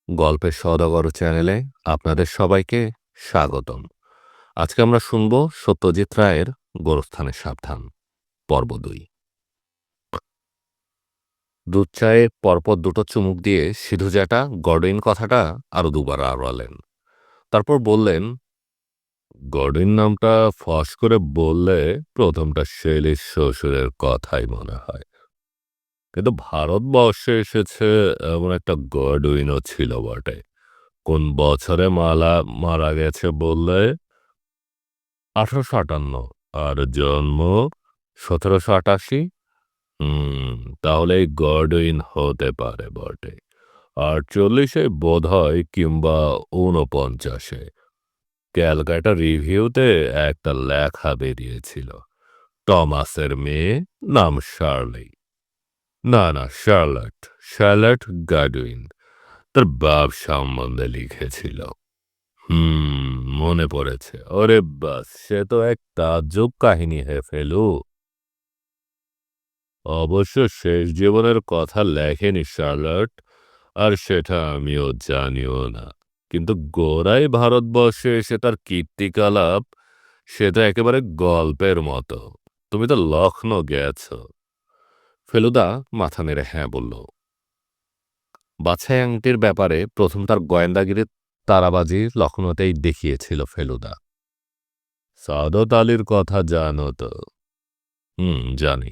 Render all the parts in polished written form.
গল্পের সওদাগর চ্যানেলে আপনাদের সবাইকে স্বাগতম। আজকে আমরা শুনব সত্যজিৎ রায়ের গোরস্থানের সাবধান পর্ব ২। দুধ চায়ে পরপর দুটো চুমুক দিয়ে সিধু জ্যাঠা গডউইন কথাটা আরো দুবার আওড়ালেন। তারপর বললেন, গডউইন নামটা ফস করে বললে প্রথমটা শেলির শ্বশুরের কথাই মনে হয়, কিন্তু ভারতবর্ষে এসেছে এমন একটা গডউইনও ছিল বটে। কোন বছরে মারা গেছে বললে? ১৮৫৮। আর জন্ম ১৭৮৮। হুম, তাহলে এই গডউইন হতে পারে বটে। ৪৮-এ বোধহয়, কিংবা ৪৯-এ। ক্যালকাটা রিভিউতে একটা লেখা বেরিয়েছিল, টমাসের মেয়ে, নাম শার্লি। না না, শার্লট, শার্লট গডউইন তার বাপ সম্বন্ধে লিখেছিল। মনে পড়েছে। ওরে বাস, সে তো এক তাজ্জব কাহিনী হে ফেলু। অবশ্য শেষ জীবনের কথা লেখেনি শার্লট, আর সেটা আমিও জানিও না। কিন্তু গোড়ায় ভারতবর্ষে এসে তার কীর্তিকলাপ, সেটা একেবারে গল্পের মতো। তুমি তো লখনৌ গেছ। ফেলুদা মাথা নেড়ে হ্যাঁ বলল। বাছাই আংটির ব্যাপারে প্রথম তার গোয়েন্দাগিরির তারাবাজি লখনৌতেই দেখিয়েছিল ফেলুদা। সাদত আলীর কথা জানো তো? জানি।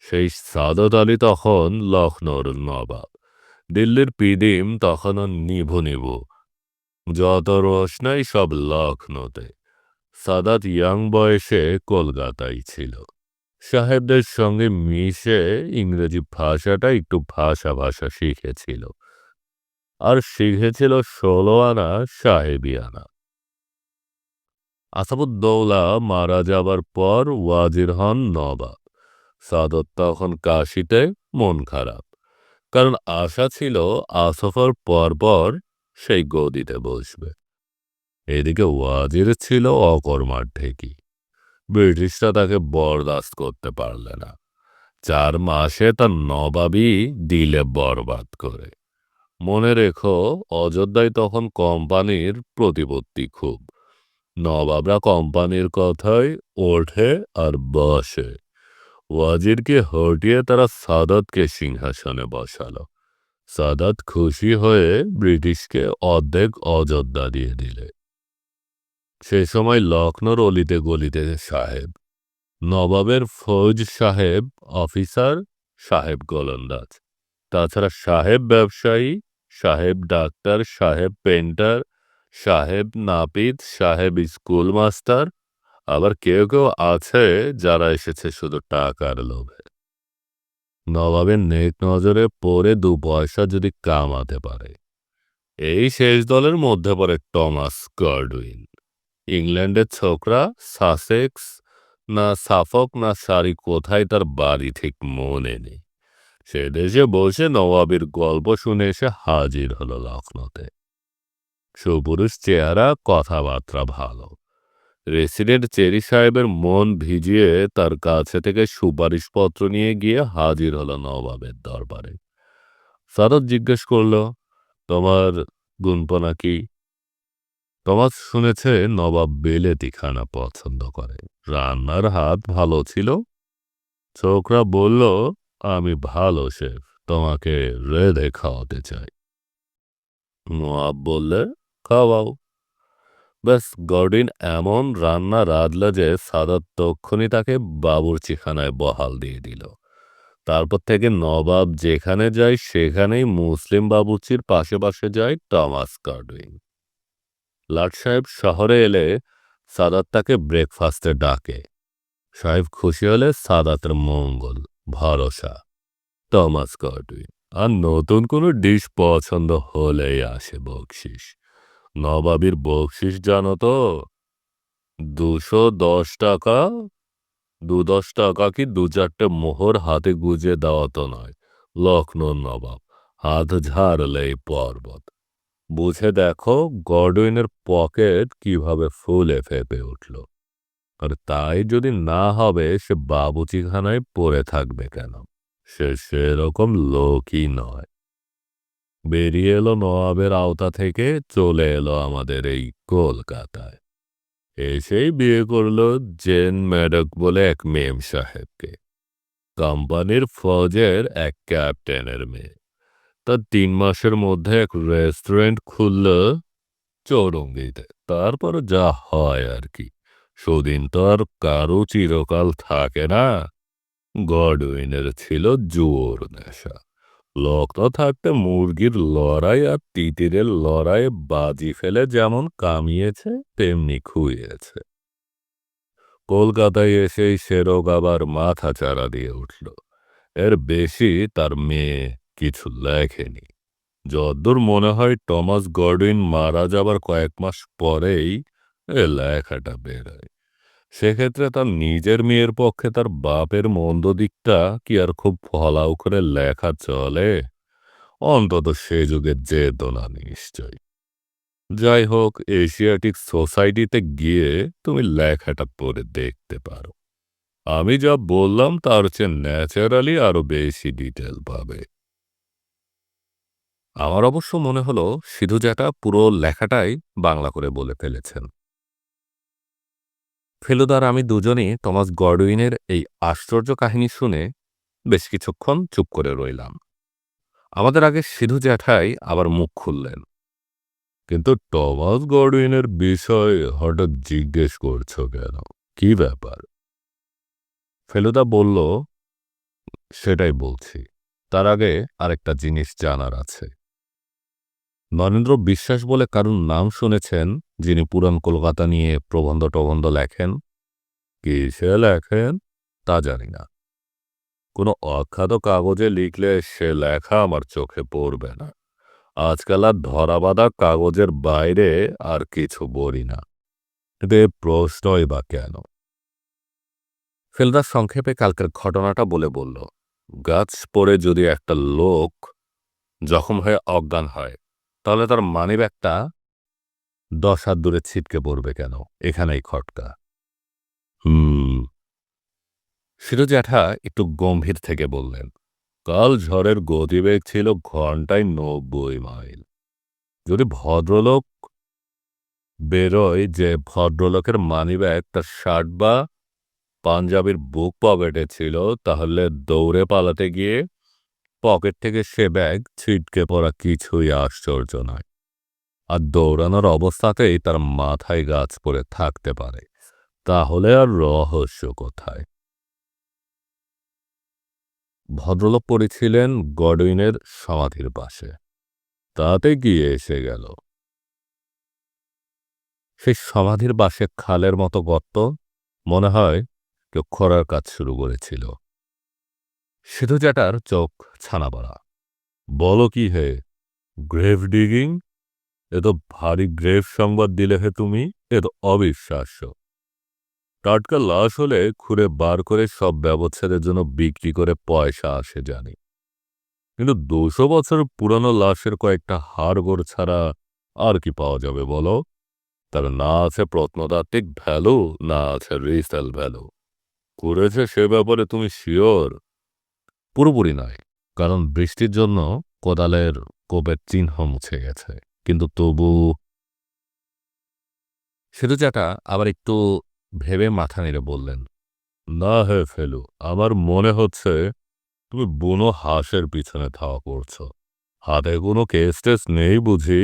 সেই সাদত আলী তখন লখনৌর নবাব, দিল্লির পিদিম তখনও নিভু নিভু। যত রোশনাই সব লখনৌতে। সাদাত ইয়াং বয়সে কলকাতায় ছিল। সাহেবদের সঙ্গে মিশে ইংরেজি ভাষাটা একটু ভাষা ভাষা শিখেছিল, আর শিখেছিল ১৬ আনা সাহেবিয়ানা। আসাদুদ্দৌলা মারা যাবার পর ওয়াজির হন নবাব। সাদত তখন কাশিতে, মন খারাপ, কারণ আশা ছিল আসফার পরপর সেই গদিতে বসবে। এদিকে ওয়াজির ছিল অকর্মার ঢেকি। ব্রিটিশরা তাকে বরদাস্ত করতে পারলে না। ৪ মাসে তার নবাবই দিলে বরবাদ করে। মনে রেখো, অযোধ্যায় তখন কোম্পানির প্রতিপত্তি খুব। নবাবরা কোম্পানির কথায় ওঠে আর বসে। ওয়াজিরকে হটিয়ে তারা সাদাতকে সিংহাসনে বসালো। সাদাত খুশি হয়ে ব্রিটিশকে অর্ধেক অযোধ্যা দিয়ে দিলে। সে সময় লখনৌর অলিতে গলিতে সাহেব, নবাবের ফৌজ সাহেব অফিসার, সাহেব গোলন্দাজ, তাছাড়া সাহেব ব্যবসায়ী, সাহেব ডাক্তার, সাহেব পেন্টার, সাহেব নাপিত, সাহেব স্কুল মাস্টার, আবার কেউ কেউ আছে যারা এসেছে শুধু টাকার লোভে। নবাবের নেক নজরে পড়ে ২ পয়সা যদি কামাতে পারে। এই শেষ দলের মধ্যে পড়ে টমাস গডউইন। ইংল্যান্ডের ছোকরা, সাসেক্স না সাফক না সারি কোথায় তার বাড়ি ঠিক মনে নেই। সে দেশে বসে নবাবের গল্প শুনে এসে হাজির হলো লখনৌতে। সুপুরুষ চেহারা, কথাবার্তা ভালো। রেসিডেন্ট চেরি সাহেবের মন ভিজিয়ে তার কাছে থেকে সুপারিশপত্র নিয়ে গিয়ে হাজির হলো নবাবের দরবারে। সাদত জিজ্ঞেস করল, তোমার গুণপনা কি? টমাস শুনেছে নবাব বেলেতি খানা পছন্দ করে, রান্নার হাত ভালো ছিল। ছোকরা বলল, আমি ভালো শেফ, তোমাকে রেঁধে খাওয়াতে চাই। নবাব বললে, খাওয়াও। ব্যাস, গডউইন এমন রান্না রাঁধল যে সাদাত তক্ষুনি তাকে বাবুর্চিখানায় বহাল দিয়ে দিল। তারপর থেকে নবাব যেখানে যায় সেখানেই মুসলিম বাবুর্চির পাশে পাশে যায় টমাস গডউইন। লাট সাহেব শহরে এলে সাদাত তাকে ব্রেকফাস্টে ডাকে। সাহেব খুশি হলে সাদাতের মঙ্গল, ভরসা, টমাস গডউইন। আর নতুন কোনো ডিশ পছন্দ হলেই আসে বকশিস। নবাবির বকশিস জানো তো? ২১০ টাকা। ২-১০ টাকা কি ২-৪টে মোহর হাতে গুজে দেওয়া তো নয়। লখনৌর নবাব, হাত ঝাড়লেই পর্বত। বুঝে দেখো গডউইনের পকেট কিভাবে ফুলে ফেপে উঠল। আর তাই যদি না হবে, সে বাবুচিখানায় পড়ে থাকবে কেন? সে সেরকম লোকই নয়। বেরিয়ে এলো নবাবের আওতা থেকে, চলে এলো আমাদের এই কলকাতায়। এসেই বিয়ে করলো জেন ম্যাডক বলে এক মেম সাহেবকে, কোম্পানির ফৌজের এক ক্যাপ্টেনের মেয়ে। তার ৩ মাসের মধ্যে এক রেস্টুরেন্ট খুলল চৌরঙ্গিতে। তারপর যা হয় আর কি, সুদিন তো আর কারো চিরকাল থাকে না। গডউইনের ছিল জোর নেশা। লোকটা থাকতে মুরগির লড়াই আর তিতিরের লড়াইয়ে বাজি ফেলে যেমন কামিয়েছে তেমনি খুইয়েছে। কলকাতায় এসেই সেরোগ আবার মাথা চারা দিয়ে উঠল। এর বেশি তার মেয়ে কিছু লেখেনি। যদ্দূর মনে হয় টমাস গডউইন মারা যাবার কয়েক মাস পরেই এ লেখাটা বেরোয়। সেক্ষেত্রে তার নিজের মেয়ের পক্ষে তার বাপের মন্দ দিকটা কি আর খুব ফলাও করে লেখা চলে? অন্তত সে যুগের যেত না নিশ্চয়। যাই হোক, এশিয়াটিক সোসাইটিতে গিয়ে তুমি লেখাটা পড়ে দেখতে পারো। আমি যা বললাম তার চেয়ে ন্যাচারালি আরো বেশি ডিটেল পাবে। আমার অবশ্য মনে হলো সিধু জ্যাঠা পুরো লেখাটাই বাংলা করে বলে ফেলেছেন। ফেলুদা আর আমি দুজনই টমাস গডউইনের এই আশ্চর্য কাহিনী শুনে বেশ কিছুক্ষণ চুপ করে রইলাম। আমাদের আগে সিধু জ্যাঠাই আবার মুখ খুললেন। কিন্তু টমাস গডউইনের বিষয় হঠাৎ জিজ্ঞেস করছো কেন? কি ব্যাপার? ফেলুদা বলল, সেটাই বলছি। তার আগে আরেকটা জিনিস জানার আছে। নরেন্দ্র বিশ্বাস বলে কারুর নাম শুনেছেন, যিনি পুরান কলকাতা নিয়ে প্রবন্ধ টবন্ধ লেখেন? কিসে লেখেন তা জানি না। কোনো অখ্যাত কাগজে লিখলে সে লেখা আমার চোখে পড়বে না। আজকাল আর ধরাবাঁধা কাগজের বাইরে আর কিছু বলি না। কিন্তু এ প্রশ্নই বা কেন? ফেলদার সংক্ষেপে কালকের ঘটনাটা বলে বলল, গাছ পড়ে যদি একটা লোক জখম হয়ে অজ্ঞান হয়, তাহলে তার মানিব্যাগটা 10 হাত দূরে ছিটকে পড়বে কেন? এখানেই খটকা। হুম। সিধু জ্যাঠা একটু গম্ভীর থেকে বললেন, কাল ঝড়ের গতিবেগ ছিল ঘন্টায় 90 মাইল। যদি ভদ্রলোক বেরোয় যে ভদ্রলোকের মানিব্যাগ তার শার্ট বা পাঞ্জাবির বুক পকেটে ছিল, তাহলে দৌড়ে পালাতে গিয়ে পকেট থেকে সে ব্যাগ ছিটকে পড়া কিছুই আশ্চর্য নয়। আর দৌড়ানোর অবস্থাতেই তার মাথায় গাছ পড়ে থাকতে পারে। তাহলে আর রহস্য কোথায়? ভদ্রলোক পড়েছিলেন গডউইনের সমাধির পাশে। তাতে গিয়ে এসে গেল। সেই সমাধির পাশে খালের মতো গর্ত, মনে হয় কেউ খোঁড়ার কাজ শুরু করেছিল। সিধু জ্যাঠার চোখ ছানাবড়া। বলো কি হে, গ্রেভ ডিগিং? এ তো ভারী গ্রেভ সংবাদ দিলে হে তুমি। এ তো অবিশ্বাস্য। টাটকা লাশ হলে খুঁড়ে বার করে সব ব্যবচ্ছেদের জন্য বিক্রি করে পয়সা আসে জানি, কিন্তু 200 বছর পুরানো লাশের কয়েকটা হাড়গোড় ছাড়া আর কি পাওয়া যাবে বলো? তার না আছে প্রত্নতাত্ত্বিক ভ্যালু, না আছে রিসেল ভ্যালু। করেছে সে ব্যাপারে তুমি শিওর? পুরোপুরি নয়, কারণ বৃষ্টির জন্য কোদালের কোপের চিহ্ন মুছে গেছে। কিন্তু তবু। সিধু জ্যাঠা আবার একটু ভেবে মাথা নেড়ে বললেন, না হে ফেলু, আমার মনে হচ্ছে তুমি বুনো হাঁসের পিছনে ধাওয়া করছো। হাতে কোনো কেস টেস নেই বুঝি,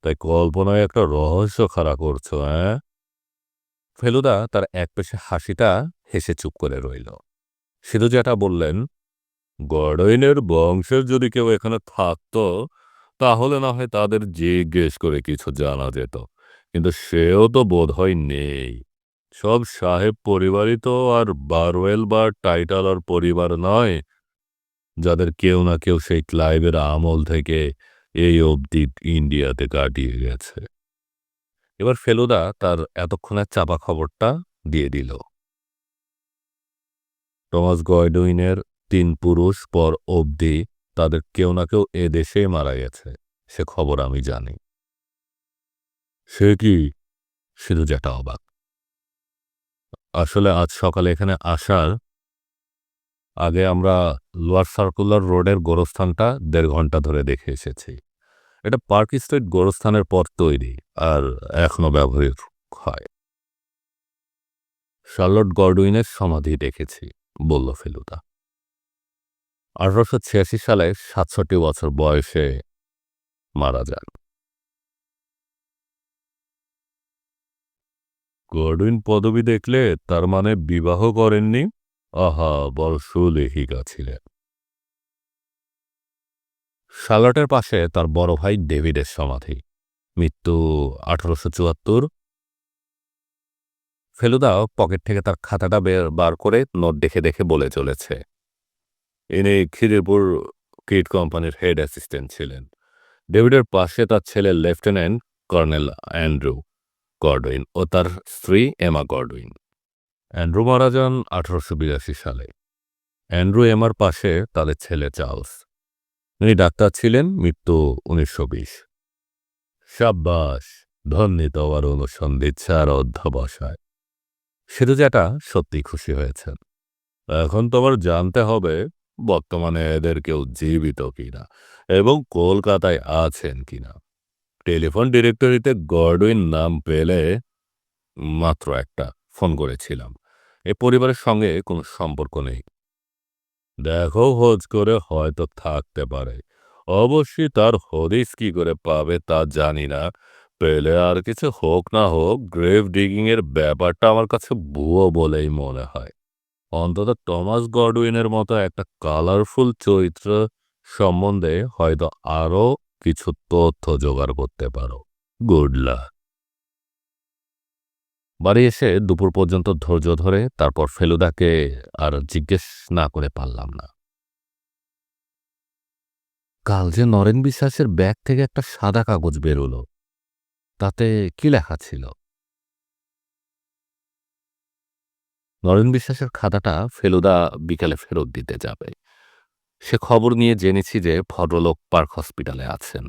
তাই কল্পনায় একটা রহস্য খাড়া করছো, হ্যাঁ? ফেলুদা তার একপেশে হাসিটা হেসে চুপ করে রইল। সিধু জ্যাঠা বললেন, গডউইনের বংশের যদি কেউ এখানে থাকতো, তাহলে না হয় তাদের জিজ্ঞেস করে কিছু জানা যেত, কিন্তু সেও তো বোধহয় নেই। সব সাহেব পরিবারই তো আর বারওয়েল বা টাইটালার পরিবার নয়, যাদের কেউ না কেউ সেই ক্লাইভের আমল থেকে এই অবধি ইন্ডিয়াতে কাটিয়ে গেছে। এবার ফেলুদা তার এতক্ষণের চাপা খবরটা দিয়ে দিল। টমাস গডউইনের 3 পুরুষ পর অবধি তাদের কেউ না কেউ এ দেশেই মারা গেছে, সে খবর আমি জানি। সে কি? সিধু জ্যাঠা অবাক। আসলে আজ সকালে এখানে আসার আগে আমরা লোয়ার সার্কুলার রোডের গোরস্থানটা 1.5 ঘন্টা ধরে দেখে এসেছি। এটা পার্ক স্ট্রিট গোরস্থানের পর তৈরি আর এখনো ব্যবহৃত হয়। শার্লট গডউইনের সমাধি দেখেছি, বলল ফেলুদা। 1886 সালে 67 বছর বয়সে মারা যান। গডউইন পদবি দেখলে তার মানে বিবাহ করেননি? আহা, বড় সুলেখিকা ছিলেন। শার্লটের পাশে তার বড় ভাই ডেভিডের সমাধি, মৃত্যু 1874। ফেলুদা পকেট থেকে তার খাতাটা বার করে নোট দেখে দেখে বলে চলেছে, ইনি খিদিরপুর কিট কোম্পানির হেড অ্যাসিস্ট্যান্ট ছিলেন। ডেভিডের পাশে তার ছেলে লেফটেন্যান্ট কর্নেল অ্যান্ড্রু গডউইন ও তার স্ত্রী এমা গডউইন। অ্যান্ড্রু মারা যান 1882 সালে। অ্যান্ড্রু এমার পাশে তাদের ছেলে চার্লস, উনি ডাক্তার ছিলেন, মৃত্যু 1920। সাব্বাস, ধন্যী তোমার অনুসন্ধিৎসা আর অধ্যবসায়। সেতু জ্যাঠা সত্যি খুশি হয়েছেন। এখন তোমার জানতে হবে বর্তমানে এদের কেউ জীবিত কিনা এবং কলকাতায় আছেন কিনা। টেলিফোন ডিরেক্টরিতে গডউইন নাম পেলে মাত্র একটা ফোন করেছিলাম। এ পরিবারের সঙ্গে কোনো সম্পর্ক নেই। দেখো, খোঁজ করে হয়তো থাকতে পারে, অবশ্যই তার হদিস কি করে পাবে তা জানি না। পেলে আর কিছু হোক না হোক, গ্রেভ ডিগিং এর ব্যাপারটা আমার কাছে ভুয়ো বলেই মনে হয়। অন্তত টমাস গডউইনের মতো একটা কালারফুল চরিত্র সম্বন্ধে হয়তো আরও কিছু তথ্য জোগাড় করতে পারো। Good luck. বাড়ি এসে দুপুর পর্যন্ত ধৈর্য ধরে তারপর ফেলুদাকে আর জিজ্ঞেস না করে পারলাম না। কাল যে নরেন বিশ্বাসের ব্যাগ থেকে একটা সাদা কাগজ বেরোলো, তাতে কি লেখা ছিল? নরেন বিশ্বাসের খাতাটা ফেলুদা বিকালে ফেরত দিতে যাবে। সে খবর নিয়ে জেনেছি যে ভদ্রলোক পার্ক হসপিটালে আছেন।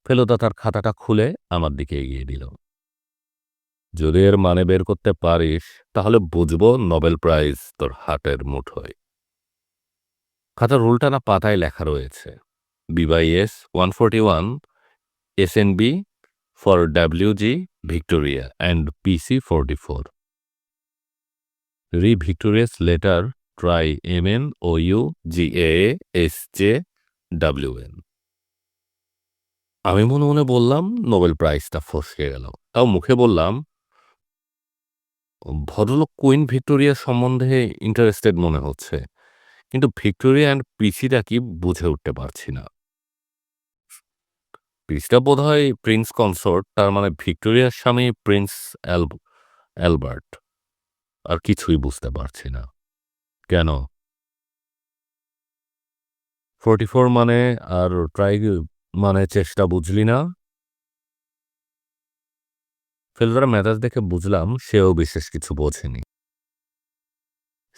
ফেলুদা তার খাতাটা খুলে আমার দিকে এগিয়ে দিল। যদি এর মানে বের করতে পারিস তাহলে বুঝবো নোবেল প্রাইজ তোর হাতের মুঠোয়। খাতার উল্টানা পাতায় লেখা রয়েছে, BYS 141 SNB for WG Victoria and PC 44. Re Victorious letter try MNOUGASJWN। আমি মনে মনে বললাম, নোবেল প্রাইজটা ফসকে গেল। তাও মুখে বললাম, ভদ্রলোক কুইন ভিক্টোরিয়া সম্বন্ধে ইন্টারেস্টেড মনে হচ্ছে, কিন্তু ভিক্টোরিয়া অ্যান্ড পিসিটা কি বুঝে উঠতে পারছি না। পিসটা বোধহয় প্রিন্স কনসোর্ট, তার মানে ভিক্টোরিয়ার স্বামী প্রিন্স অ্যালবার্ট। আর কিছুই বুঝতে পারছি না। কেন 44 মানে? আর ট্রাই মানে চেষ্টা, বুঝলি না? ফেলুদার মেজাজ দেখে বুঝলাম সেও বিশেষ কিছু বোঝেনি।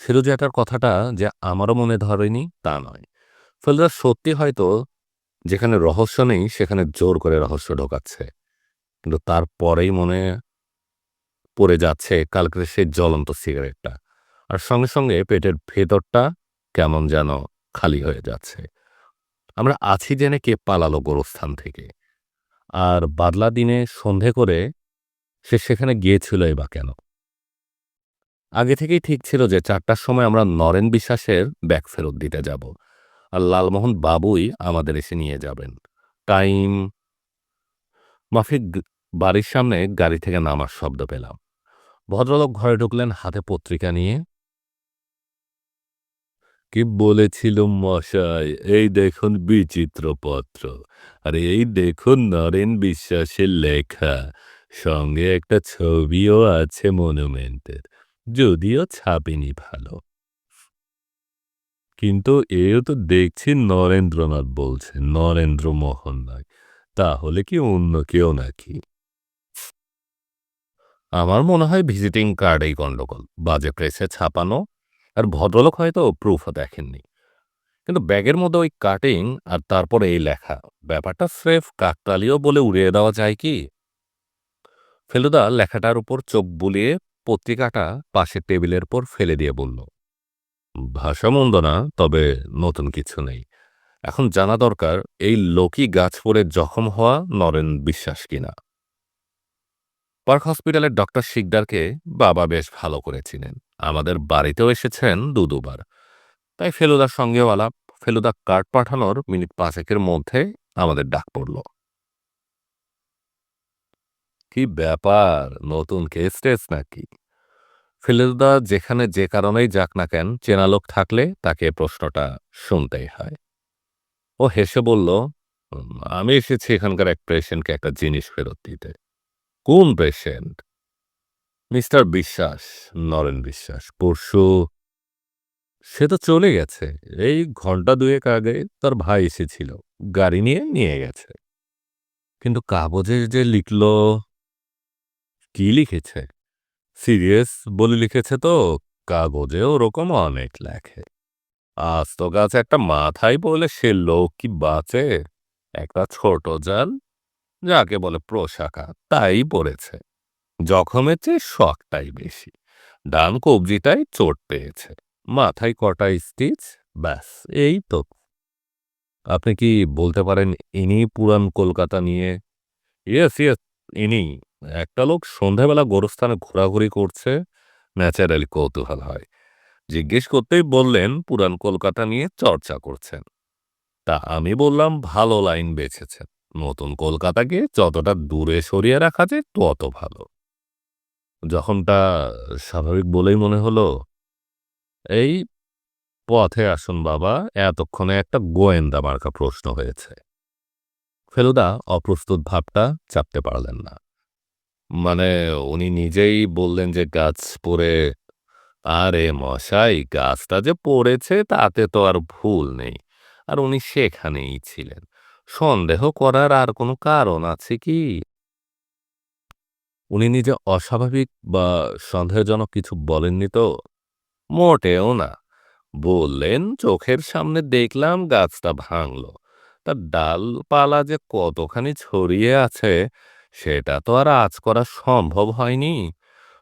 ফিরোজাটার কথাটা যে আমারও মনে ধরেনি তা নয়। ফেলুদা সত্যি হয়তো যেখানে রহস্য নেই সেখানে জোর করে রহস্য ঢোকাচ্ছে, কিন্তু তারপরেই মনে পড়ে যাচ্ছে কালকের সেই জ্বলন্ত সিগারেটটা, আর সঙ্গে সঙ্গে পেটের ভেতরটা কেমন যেন খালি হয়ে যাচ্ছে। আমরা আছি জেনে কে পালালো গোরস্থান থেকে, আর বাদলা দিনে সন্ধে করে সে সেখানে গিয়েছিলই বা কেন? আগে থেকেই ঠিক ছিল যে 4টার সময় আমরা নরেন বিশ্বাসের ব্যাগ ফেরত দিতে যাব, আর লালমোহন বাবুই আমাদের এসে নিয়ে যাবেন। টাইম মাফিক বাড়ির সামনে গাড়ি থেকে নামার শব্দ পেলাম। ভদ্রলোক ঘরে ঢুকলেন হাতে পত্রিকা নিয়ে। কি বলেছিলুম মশাই, এই দেখুন বিচিত্র পত্র, আর এই দেখুন নরেন বিশ্বাসের লেখা, সঙ্গে একটা ছবিও আছে মনুমেন্টের, যদিও ছাপেনি ভালো। কিন্তু এও তো দেখছি নরেন্দ্রনাথ বলছে, নরেন্দ্র মোহন নয়। তাহলে কি অন্য কেউ নাকি? আমার মনে হয় ভিজিটিং কার্ডেই গন্ডগোল, বাজে প্রেসে ছাপানো, আর ভদ্রলোক হয়তো প্রুফও দেখেননি। কিন্তু ব্যাগের মধ্যে ওই কাটিং আর তারপরে এই লেখা, ব্যাপারটা স্রেফ কাকতালীয় বলে উড়িয়ে দেওয়া যায় কি? ফেলুদা লেখাটার উপর চোখ বুলিয়ে পত্রিকাটা পাশের টেবিলের উপর ফেলে দিয়ে বলল, ভাষা মন্দ না, তবে নতুন কিছু নেই। এখন জানা দরকার এই লোকই গাছ পড়ে জখম হওয়া নরেন বিশ্বাস কিনা। পার্ক হসপিটালের ডক্টর শিকদারকে বাবা বেশ ভালো করে চিনেন। আমাদের বাড়িতেও এসেছেন দুবার। তাই ফেলুদার সঙ্গেও আলাপ। ফেলুদা কার্ড পাঠানোর মিনিট ৫ মধ্যে আমাদের ডাক পড়ল। কি ব্যাপার, নতুন কেস টেস নাকি? ফেলুদা যেখানে যে কারণেই যাক না কেন, চেনা লোক থাকলে তাকে প্রশ্নটা শুনতেই হয়। ও হেসে বলল, "উম, আমি এসেছি এখানকার এক পেশেন্টকে একটা জিনিস ফেরত দিতে।" কোন পেশেন্ট? মিস্টার বিশ্বাস, নরেন বিশ্বাস। পরশু সে তো চলে গেছে। এই ঘন্টা দুয়েক আগে তার ভাই এসেছিল, গাড়ি নিয়ে নিয়ে গেছে। কিন্তু কাগজে যে লিখল, কি লিখেছে? সিরিয়াস বলে লিখেছে তো। কাগজে ওরকম অনেক লেখে। আস্ত গাছ একটা মাথায় বলে সে লোক কি বাঁচে? একটা ছোট জাল, যাকে বলে প্রশাখা, তাই পড়েছে। জখমের চেয়ে শখটাই বেশি। ডান কবজিটায় চোট পেয়েছে। মাথায় কটা স্টিচ, ব্যাস এই তো। আপনি কি বলতে পারেন ইনি পুরান কলকাতা নিয়ে? ইয়েস ইয়েস, ইনি। একটা লোক সন্ধ্যাবেলা গোরস্থানে ঘোরাঘুরি করছে, ন্যাচারালি কৌতূহল হয়। জিজ্ঞেস করতেই বললেন পুরান কলকাতা নিয়ে চর্চা করছেন। তা আমি বললাম ভালো লাইন বেছেছেন। নতুন কলকাতাকে যতটা দূরে সরিয়ে রাখা যায় তত ভালো। যখনটা স্বাভাবিক বলেই মনে হলো, এই পথে আসুন বাবা, এতক্ষণে একটা গোয়েন্দা মার্কা প্রশ্ন হয়েছে। ফেলুদা অপ্রস্তুত ভাবটা চাপতে পারলেন না। মানে উনি নিজেই বললেন যে গাছ পড়ে। আরে মশাই, গাছটা যে পড়েছে তাতে তো আর ভুল নেই। আর উনি সেখানেই ছিলেন। সন্দেহ করার আর কোনো কারণ আছে কি? উনি নিজে অস্বাভাবিক বা সন্দেহজনক কিছু বলেননি তো? মোটেও না। বললেন চোখের সামনে দেখলাম গাছটা ভাঙল। তার ডালপালা যে কতখানি ছড়িয়ে আছে সেটা তো আর আঁচ করা সম্ভব হয়নি।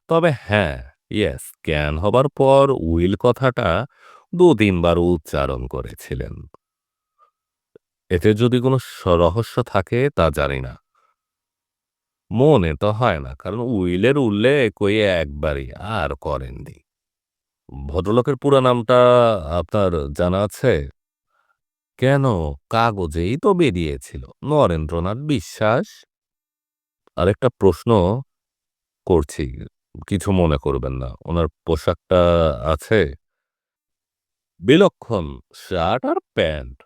তবে হ্যাঁ, ইয়েস, জ্ঞান হবার পর উইল কথাটা ২-৩ বার উচ্চারণ করেছিলেন। এতে যদি কোনো রহস্য থাকে তা জানি না। মনে তো হয় না, কারণ উইলের উল্লেখ ওই একবারই, আর করেননি। ভদ্রলোকের পুরা নামটা আপনার জানা আছে? কেন, কাগজেই তো বেরিয়েছিল নরেন্দ্রনাথ বিশ্বাস। আরেকটা প্রশ্ন করছি, কিছু মনে করবেন না। ওনার পোশাকটা আছে? বিলক্ষণ, শার্ট আর প্যান্ট।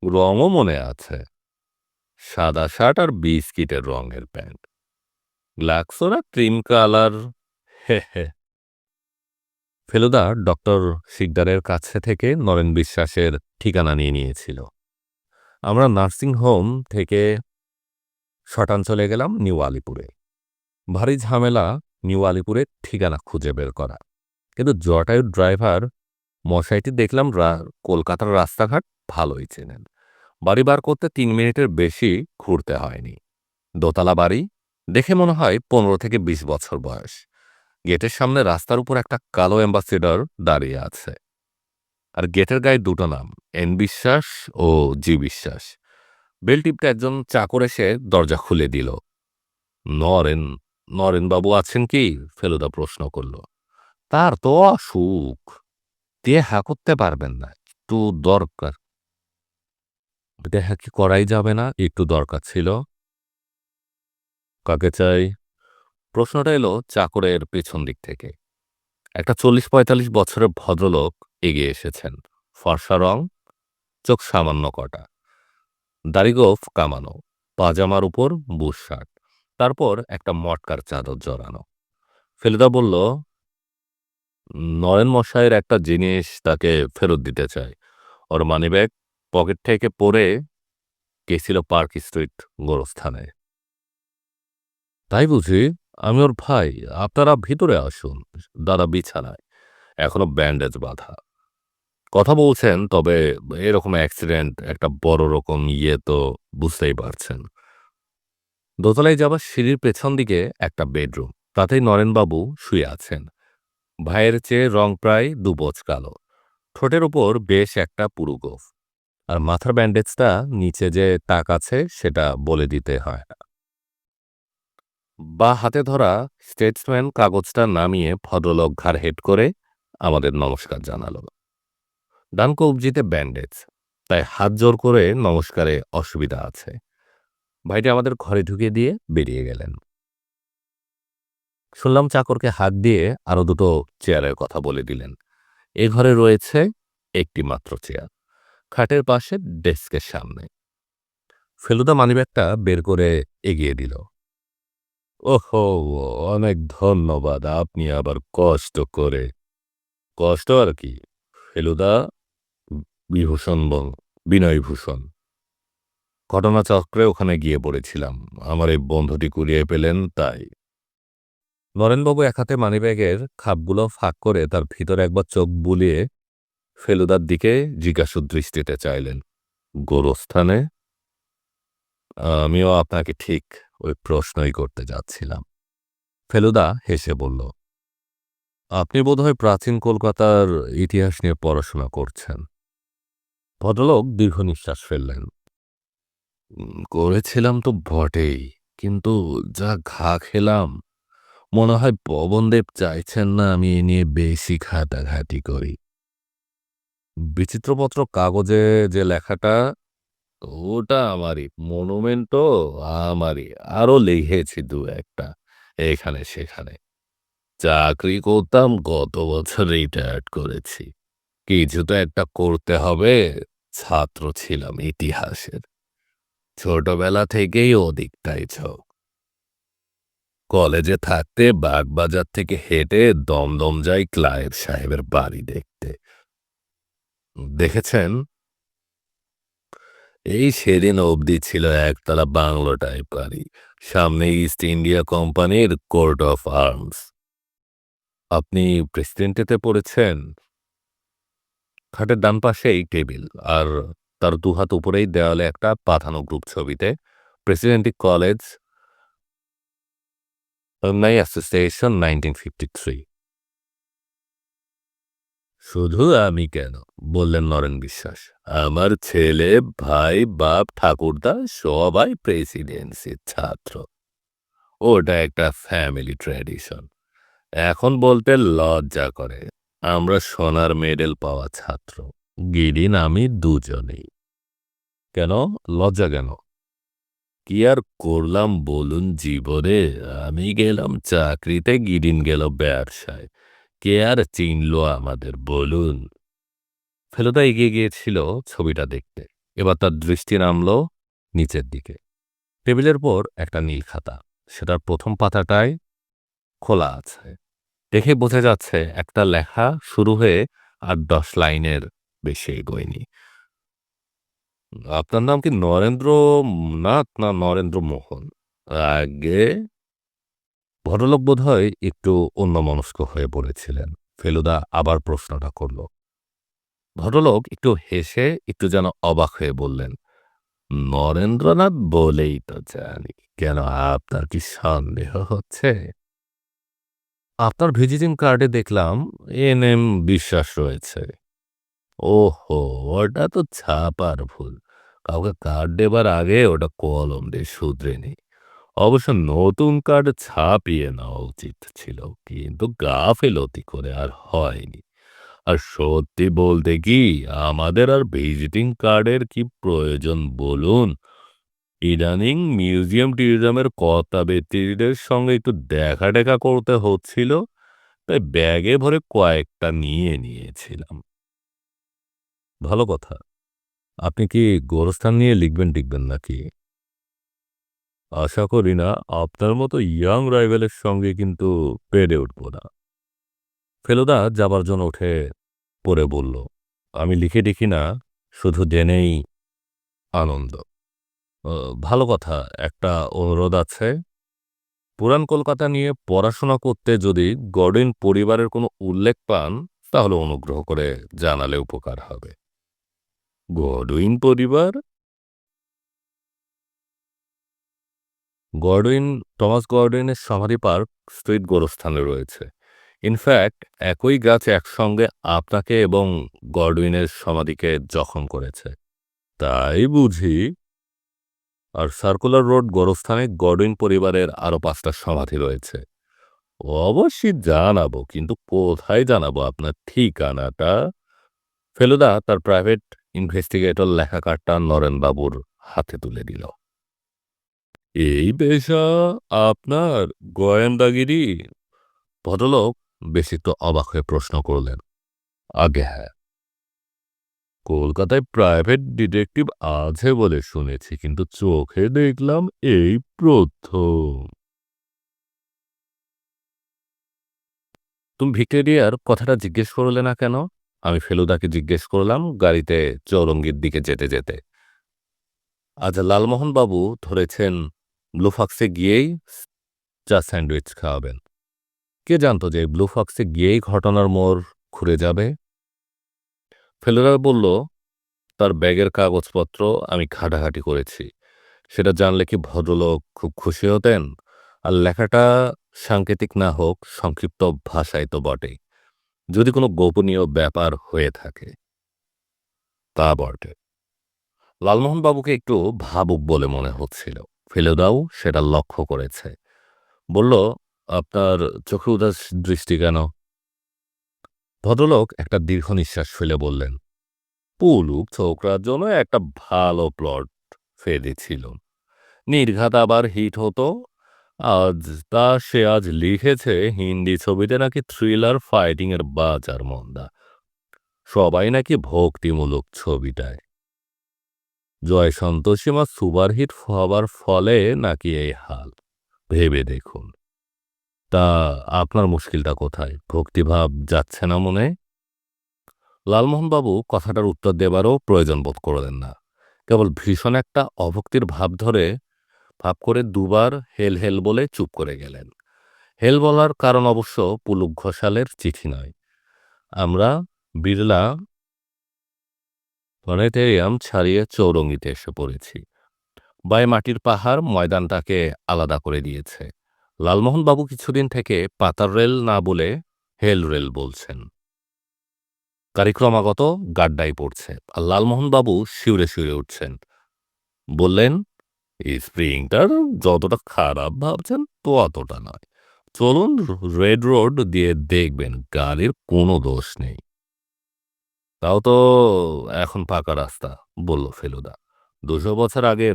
রঙও মনে আছে, সাদা শার্ট আর বিস্কিটের রঙের প্যান্ট। গ্লাক্সোরা ক্রিম কালার। হে হে। ফেলুদা ডক্টর শিকদারের কাছে থেকে নরেন বিশ্বাসের ঠিকানা নিয়ে নিয়েছিল। আমরা নার্সিং হোম থেকে শটান চলে গেলাম নিউ আলিপুরে। ভারী ঝামেলা নিউ আলিপুরে ঠিকানা খুঁজে বের করা। কিন্তু জটায়ুর ড্রাইভার মশাইটি দেখলাম কলকাতার রাস্তাঘাট ভালোই চেনেন। বাড়ি বার করতে ৩ মিনিটের বেশি ঘুরতে হয়নি। দোতলা বাড়ি, দেখে মনে হয় ১৫ থেকে ২০ বছর বয়স। গেটের সামনে রাস্তার উপর একটা কালো অ্যাম্বাসেডর দাঁড়িয়ে আছে। আর গেটের গায়ে দুটো নাম, এন বিশ্বাস ও জি বিশ্বাস। বেল টিপটা একজন চাকর এসে দরজা খুলে দিল। নরেন, নরেনবাবু আছেন কি? ফেলুদা প্রশ্ন করল। তার তো অসুখ, দেখা করতে পারবেন না, একটু দরকার। দেখা কি করাই যাবে না? একটু দরকার ছিল। কাকে চাই? প্রশ্নটা এলো চাকরের পেছন দিক থেকে। একটা ৪০-৪৫ বছরের ভদ্রলোক এগিয়ে এসেছেন। ফর্সা রং, চোখ সামান্য কটা, দাড়িগোঁফ কামানো, পাজামার উপর বুশ শার্ট, তারপর একটা মটকার চাদর জড়ানো। ফেলুদা বলল, নরেন মশাইয়ের একটা জিনিস তাকে ফেরত দিতে চাই। ওর মানিব্যাগ পকেট থেকে পড়ে গেছিল পার্ক স্ট্রিট গোরস্থানে। তাই বুঝি? আমি ওর ভাই। আপনারা ভিতরে আসুন। দাদা বিছানায়, এখনো ব্যান্ডেজ বাঁধা। কথা বলছেন, তবে এরকম অ্যাক্সিডেন্ট, একটা বড় রকম ইয়ে তো বুঝতেই পারছেন। দোতলায় যাবার সিঁড়ির পেছন দিকে একটা বেডরুম, তাতেই নরেনবাবু শুয়ে আছেন। ভাইয়ের চেয়ে রং প্রায় ২ কালো। ঠোঁটের উপর বেশ একটা পুরু গোঁফ। আর মাথার ব্যান্ডেজটা নিচে যে টাক আছে সেটা বলে দিতে হয় না। বা হাতে ধরা স্টেটসম্যান কাগজটা নামিয়ে ভদ্রলোক ঘাড় হেঁট করে আমাদের নমস্কার জানালো। ডান কবজিতে ব্যান্ডেজ, তাই হাত জোর করে নমস্কারে অসুবিধা আছে। ভাইটি আমাদের ঘরে ঢুকিয়ে দিয়ে বেরিয়ে গেলেন। শুনলাম চাকরকে হাত দিয়ে আরো দুটো চেয়ারের কথা বলে দিলেন। এ ঘরে রয়েছে একটি মাত্র চেয়ার, খাটের পাশে ডেস্কের সামনে। ফেলুদা মানিব্যাগটা বের করে এগিয়ে দিল। ওহো, অনেক ধন্যবাদ, আপনি আবার কষ্ট করে। কষ্ট আর কি? ফেলুদা বিভূষণ বিনয়ভূষণ ঘটনাচক্রে ওখানে গিয়ে পড়েছিলাম, আমার এই বন্ধুটি কুড়িয়ে পেলেন তাই। নরেনবাবু এক হাতে মানিব্যাগের খাপগুলো ফাঁক করে তার ভিতরে একবার চোখ বুলিয়ে ফেলুদার দিকে জিজ্ঞাসু দৃষ্টিতে চাইলেন। গোরস্থানে? আমিও আপনাকে ঠিক ওই প্রশ্নই করতে যাচ্ছিলাম। ফেলুদা হেসে বলল, আপনি বোধহয় প্রাচীন কলকাতার ইতিহাস নিয়ে পড়াশোনা করছেন। ভদ্রলোক দীর্ঘ নিঃশ্বাস ফেললেন। করেছিলাম তো বটেই, কিন্তু যা ঘা খেলাম, মনে হয় পবনদেব চাইছেন না আমি এ নিয়ে বেশি ঘাটাঘাটি করি। বিচিত্রপত্র কাগজে যে লেখাটা, ওটা আমারই, মনুমেন্টও আমারই, আরো লিখেছি দু একটা এখানে সেখানে। চাকরি করতাম, গত বছর রিটায়ার্ড করেছি। কিছু তো একটা করতে হবে, ছাত্র ছিলাম ইতিহাসের, ছোটবেলা থেকেই ওদিকটাই ঝোঁক। কলেজে থাকতে বাগবাজার থেকে হেঁটে দমদম যাই ক্লায়েব সাহেবের বাড়ি দেখতে। দেখেছেন? এই সেদিন অবধি ছিল একতলা বাংলো টাইপ বাড়ি, সামনে ইস্ট ইন্ডিয়া কোম্পানির কোর্ট অফ আর্মস। আপনি প্রেসিডেন্টেতে পড়েছেন? খাটের ডান পাশেই টেবিল, আর তার দুহাত উপরেই দেওয়ালে একটা পাঠানো গ্রুপ ছবিতে প্রেসিডেন্টি কলেজ alumni অ্যাসোসিয়েশন 1953। শুধু আমি কেন, বললেন নরেন বিশ্বাস, আমার ছেলে, ভাই, বাপ, ঠাকুরদা সবাই প্রেসিডেন্সির ছাত্র। ওটা একটা ফ্যামিলি ট্র্যাডিশন। এখন বলতে লজ্জা করে, আমরা সোনার মেডেল পাওয়া ছাত্র, গিরিন আমি দুজনেই। কেন লজ্জা কেন? কি আর করলাম বলুন জীবনে, আমি গেলাম চাকরিতে, গিরিন গেল ব্যবসায়, কে আর চিনল আমাদের বলুন? ফেলুদা এগিয়ে গিয়েছিল ছবিটা দেখতে। এবার তার দৃষ্টি নামল নিচের দিকে। টেবিলের উপর একটা নীল খাতা, সেটার প্রথম পাতাটায় খোলা আছে। দেখে বোঝা যাচ্ছে একটা লেখা শুরু হয়ে ৮-১০ লাইনের বেশি এগোয়নি। আপনার নাম কি নরেন্দ্র নাথ না নরেন্দ্র মোহন? আগে ভদ্রলোক বোধহয় একটু অন্যমনস্ক হয়ে পড়েছিলেন। ফেলুদা আবার প্রশ্নটা করল। ভদ্রলোক একটু হেসে একটু যেন অবাক হয়ে বললেন, নরেন্দ্রনাথ বলেই তো জানি। কেন, আপনার কি সন্দেহ হচ্ছে? আপনার ভিজিটিং কার্ডে দেখলাম এনএম বিশ্বাস রয়েছে। ওহো, ওটা তো ছাপার ভুল। কাউকে কার্ড দেবার আগে ওটা কলম দিয়ে শুধরে নেই। অবশ্য নতুন কার্ড ছাপিয়ে নেওয়া উচিত ছিল, কিন্তু গাফেলতি করে আর হয়নি। আর সত্যি বলতে কি, আমাদের আর ভিজিটিং কার্ডের কি প্রয়োজন বলুন? ইদানিং মিউজিয়াম ট্যুরিজমের কর্তাব্যক্তিদের সঙ্গে একটু দেখা টেকা করতে হচ্ছিল, তাই ব্যাগে ভরে কয়েকটা নিয়ে নিয়েছিলাম। ভালো কথা। আপনি কি গোরস্থান নিয়ে লিখবেন টিখবেন নাকি? আশা করি না। আপনার মতো ইয়াং রাইভেলের সঙ্গে কিন্তু পেরে উঠব না। ফেলুদা যাবার জন্য উঠে পড়ে বলল, আমি লিখে দেখি না, শুধু জেনেই আনন্দ। ভালো কথা, একটা অনুরোধ আছে। পুরান কলকাতা নিয়ে পড়াশোনা করতে যদি গডউইন পরিবারের কোনো উল্লেখ পান, তাহলে অনুগ্রহ করে জানালে উপকার হবে। গডউইন পরিবার? গডউইন, টমাস গডউইনের সমাধি পার্ক স্ট্রিট গোরস্থানে রয়েছে। ইনফ্যাক্ট একই গাছ একসঙ্গে আপনাকে এবং গডউইনের সমাধিকে জখম করেছে। তাই বুঝি? আর সার্কুলার রোড গোরস্থানে গডউইন পরিবারের আরো ৫টা সমাধি রয়েছে। অবশ্যই জানাবো, কিন্তু কোথায় জানাবো আপনার ঠিকানাটা? ফেলুদা তার প্রাইভেট ইনভেস্টিগেটর লেখা কার্ডটা নরেনবাবুর হাতে তুলে দিল। এই পেশা আপনার, গোয়েন্দাগিরি? ভদ্রলোক বেশ একটু অবাক হয়ে প্রশ্ন করলেন। আগে হ্যাঁ, কলকাতায় প্রাইভেট ডিটেকটিভ আছে বলে শুনেছি, কিন্তু চোখে দেখলাম এই প্রথম। তুমি ভিক্টোরিয়ার কথাটা জিজ্ঞেস করলে না কেন? আমি ফেলুদাকে জিজ্ঞেস করলাম গাড়িতে চৌরঙ্গীর দিকে যেতে যেতে। আজ লালমোহনবাবু ধরেছেন ব্লু ফক্সে গিয়েই চা স্যান্ডউইচ খাওয়াবেন। কে জানতো যে ব্লু ফক্সে গিয়েই ঘটনার মোড় ঘুরে যাবে? ফেলুদা বলল, তার ব্যাগের কাগজপত্র আমি ঘাঁটাঘাঁটি করেছি। সেটা জানলে কি ভদ্রলোক খুব খুশি হতেন? আর লেখাটা সাংকেতিক না হোক, সংক্ষিপ্ত ভাষায় তো বটেই। যদি কোনো গোপনীয় ব্যাপার হয়ে থাকে। তা বটে। লালমোহনবাবুকে একটু ভাবুক বলে মনে হচ্ছিল। ফেলুদাও সেটা লক্ষ্য করেছে। বলল, আপনার চোখে উদাস দৃষ্টি কেন? ভদ্রলোক একটা দীর্ঘ নিঃশ্বাস ফেলে বললেন, পুলুক ছোকরার জন্য একটা ভালো প্লট ফেলেছিল। নির্ঘাত আবার হিট হতো। আজ সে আজ লিখেছে হিন্দি ছবিতে নাকি থ্রিলার ফাইটিং এর বাজার মন্দা। সবাই নাকি ভক্তিমূলক ছবিটায়। জয় সন্তোষীমা সুপারহিট হবার ফলে নাকি এই হাল। ভেবে দেখুন। তা আপনার মুশকিলটা কোথায়? ভক্তিভাব যাচ্ছে না মনে? লালমোহনবাবু কথাটার উত্তর দেবারও প্রয়োজন বোধ করলেন না। কেবল ভীষণ একটা অভক্তির ভাব করে দুবার হেল হেল বলে চুপ করে গেলেন। হেল বলার কারণ অবশ্য পুলক ঘোষালের চিঠি নয়। আমরা বিড়লা প্ল্যানেটেরিয়াম ছাড়িয়ে চৌরঙ্গিতে এসে পড়েছি। বাই মাটির পাহাড় ময়দানটাকে আলাদা করে দিয়েছে। লালমোহনবাবু কিছুদিন থেকে পাতার রেল না বলে হেল রেল বলছেন। গাড়ি ক্রমাগত গাড্ডায় পড়ছে, আর লালমোহনবাবু শিউরে শিউরে উঠছেন। বললেন, স্প্রিংটার যতটা খারাপ ভাবছেন ততটা নয়। চলুন রেড রোড দিয়ে দেখবেন, গাড়ির কোনো দোষ নেই। তাও তো এখন পাকা রাস্তা, বলল ফেলুদা। ২০০ বছর আগে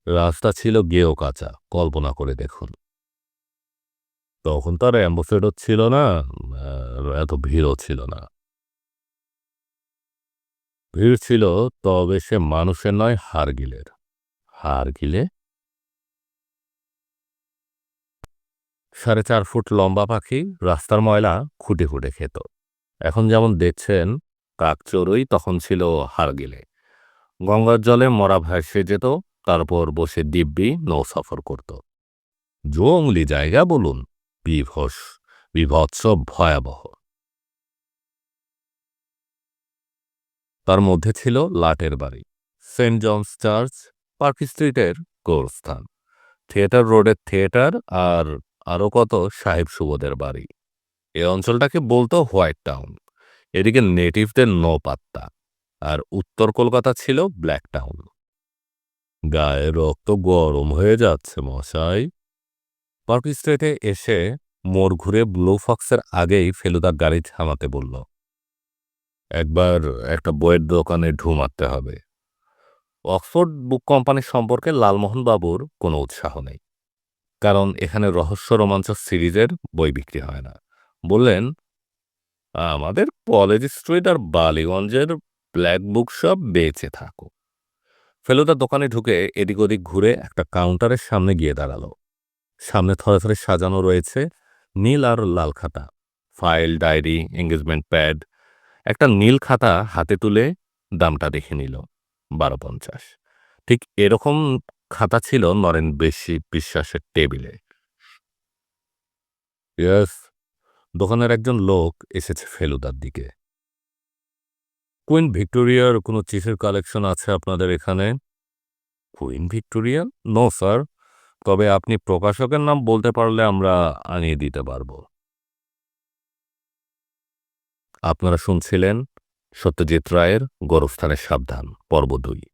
রাস্তা ছিল গেও কাঁচা, কল্পনা করে দেখুন। তখন তার অ্যাম্বাসেডর ছিল না, এত ভিড়ও ছিল না। ভিড় ছিল, তবে সে মানুষের নয়, হারগিলের। হারগিলে? ৪.৫ ফুট লম্বা পাখি, রাস্তার ময়লা খুঁটে খুঁটে খেত। এখন যেমন দেখছেন কাকচড়ুই, তখন ছিল হারগিলে। গঙ্গার জলে মরা ভাসে যেত, তারপর বসে দিব্যি নৌ সফর করত। জংলি জায়গা বলুন, বিভৎস ভয়াবহ। তার মধ্যে ছিল লাটের বাড়ি, সেন্ট জনস চার্চ, পার্ক স্ট্রিটের গোরস্থান, থিয়েটার রোডের থিয়েটার, আর আরও কত সাহেব সুবোধের বাড়ি। এ অঞ্চলটাকে বলতো হোয়াইট টাউন। এদিকে নেটিভদের নো পাত্তা। আর উত্তর কলকাতা ছিল ব্ল্যাক টাউন। গায়ে রক্ত গরম হয়ে যাচ্ছে মশাই। পার্ক স্ট্রিটে এসে মোড় ঘুরে ব্লু ফক্সের আগেই ফেলুদা গাড়ি থামাতে বলল, একবার একটা বইয়ের দোকানে ঢু মারতে হবে। অক্সফোর্ড বুক কোম্পানি সম্পর্কে লালমোহনবাবুর কোনো উৎসাহ নেই, কারণ এখানে রহস্য রোমাঞ্চ সিরিজের বই বিক্রি হয় না। বললেন, আমাদের কলেজ স্ট্রিট আর বালিগঞ্জের ব্ল্যাক বুক শপ বেঁচে থাকো। ফেলুদা দোকানে ঢুকে এদিক ওদিক ঘুরে একটা কাউন্টারের সামনে গিয়ে দাঁড়ালো। সামনে থরে থরে সাজানো রয়েছে নীল আর লাল খাতা, ফাইল, ডায়েরি, এঙ্গেজমেন্ট প্যাড। একটা নীল খাতা হাতে তুলে দামটা দেখে নিল, ১২.৫০। ঠিক এরকম খাতা ছিল নরেন বিশ্বাসের টেবিলে। ইয়েস। দোকানের একজন লোক এসেছে ফেলুদার দিকে। কুইন ভিক্টোরিয়ার কোনো চিঠির কালেকশন আছে আপনাদের এখানে? Queen Victoria? নো স্যার, তবে আপনি প্রকাশকের নাম বলতে পারলে আমরা আনিয়ে দিতে পারবো। আপনারা শুনছিলেন সত্যজিৎ রায়ের গোরস্থানের সাবধান পর্ব ২।